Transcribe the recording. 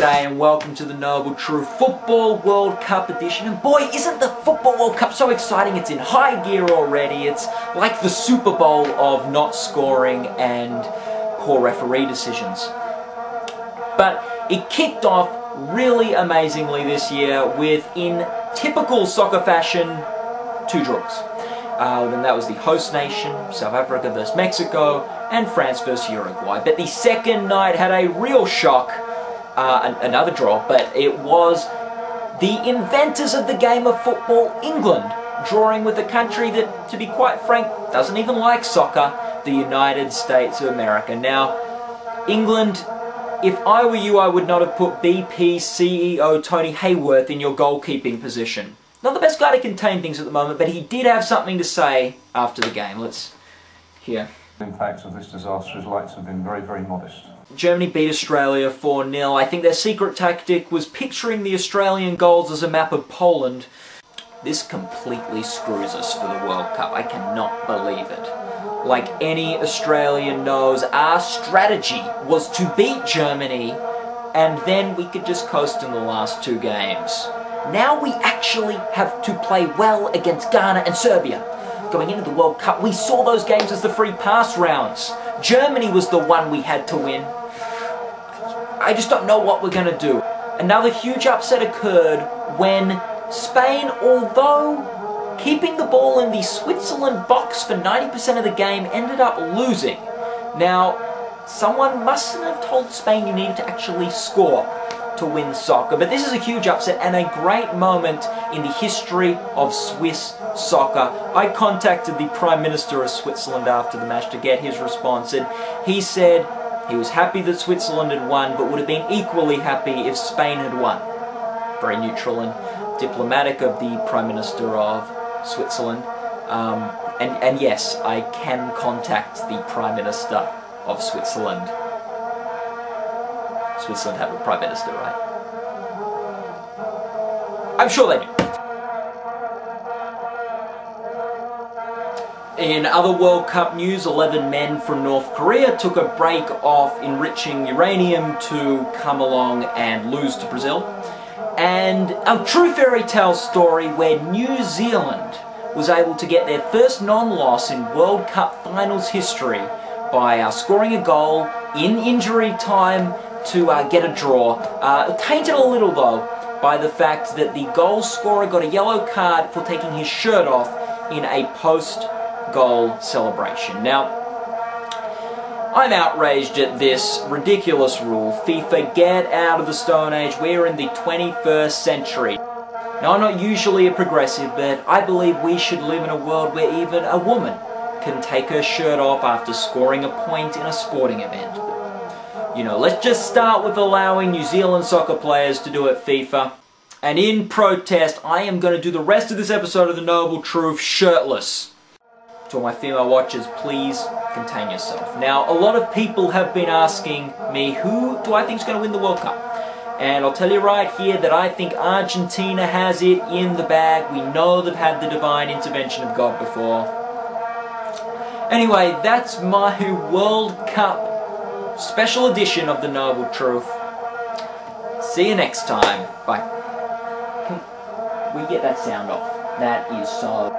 G'day and welcome to the Noble True Football World Cup edition. And boy, isn't the Football World Cup so exciting? It's in high gear already. It's like the Super Bowl of not scoring and poor referee decisions. But it kicked off really amazingly this year with, in typical soccer fashion, 2 draws. Then that was the host nation, South Africa versus Mexico, and France versus Uruguay. But the second night had a real shock. Another draw, but it was the inventors of the game of football, England, drawing with a country that, to be quite frank, doesn't even like soccer, the United States of America. Now, England, if I were you, I would not have put BP CEO Tony Hayworth in your goalkeeping position. Not the best guy to contain things at the moment, but he did have something to say after the game. Let's hear. The impact of this disastrous lights have been very, very modest. Germany beat Australia 4-0. I think their secret tactic was picturing the Australian goals as a map of Poland. This completely screws us for the World Cup. I cannot believe it. Like any Australian knows, our strategy was to beat Germany and then we could just coast in the last 2 games. Now we actually have to play well against Ghana and Serbia. Going into the World Cup, we saw those games as the free pass rounds. Germany was the one we had to win. I just don't know what we're going to do. Another huge upset occurred when Spain, although keeping the ball in the Switzerland box for 90% of the game, ended up losing. Now, someone mustn't have told Spain you needed to actually score to win soccer, but this is a huge upset and a great moment in the history of Swiss soccer. I contacted the Prime Minister of Switzerland after the match to get his response, and he said he was happy that Switzerland had won, but would have been equally happy if Spain had won. Very neutral and diplomatic of the Prime Minister of Switzerland. And yes, I can contact the Prime Minister of Switzerland. Switzerland have a Prime Minister, right? I'm sure they do. In other World Cup news, 11 men from North Korea took a break off enriching uranium to come along and lose to Brazil. And a true fairy tale story where New Zealand was able to get their first non-loss in World Cup finals history by scoring a goal in injury time to get a draw. Tainted a little though by the fact that the goal scorer got a yellow card for taking his shirt off in a post-goal celebration. Now, I'm outraged at this ridiculous rule. FIFA, get out of the Stone Age. We're in the 21st century. Now, I'm not usually a progressive, but I believe we should live in a world where even a woman can take her shirt off after scoring a point in a sporting event. You know, let's just start with allowing New Zealand soccer players to do it, FIFA. And in protest, I am going to do the rest of this episode of The Noble Truth shirtless. To all my female watchers, please contain yourself. Now, a lot of people have been asking me, who do I think is going to win the World Cup? And I'll tell you right here that I think Argentina has it in the bag. We know they've had the divine intervention of God before. Anyway, that's my World Cup special edition of The Noble Truth. See you next time. Bye. Can we get that sound off? That is so...